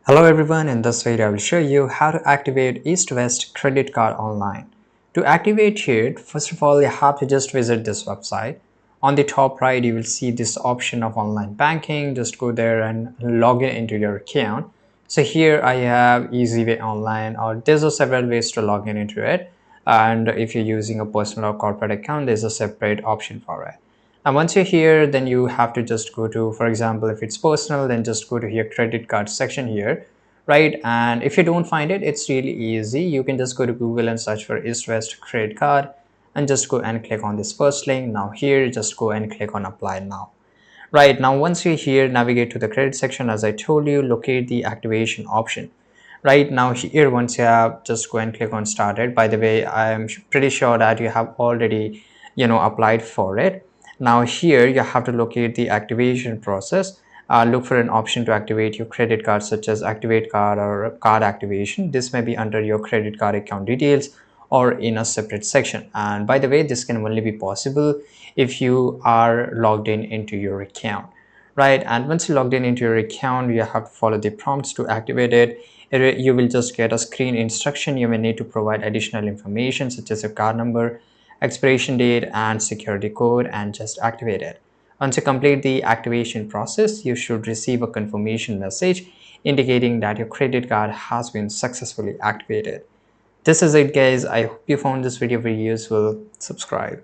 Hello everyone, in this video I will show you how to activate EastWest credit card online. To activate it, first of all you have to just visit this website. On the top right you will see this option of online banking. Just go there and log in into your account. So here I have easy way online, or there's a several ways to log in into it, and if you're using a personal or corporate account there's a separate option for it. And once you're here, then you have to just go to, for example, if it's personal, then just go to here credit card section here, right? And if you don't find it, it's really easy. You can just go to Google and search for EastWest credit card and just go and click on this first link. Now here, just go and click on apply now. Right now, once you're here, navigate to the credit section. As I told you, locate the activation option. Right now here, once you have, just go and click on started. By the way, I'm pretty sure that you have already applied for it. Now here you have to locate the activation process. Look for an option to activate your credit card, such as activate card or card activation. This may be under your credit card account details or in a separate section. And by the way, this can only be possible if you are logged in into your account, right? And once you logged in into your account, you have to follow the prompts to activate it. You will just get a screen instruction. You may need to provide additional information such as your card number, expiration date, and security code, and just activate it. Once you complete the activation process, you should receive a confirmation message indicating that your credit card has been successfully activated. This is it, guys. I hope you found this video very useful. Subscribe.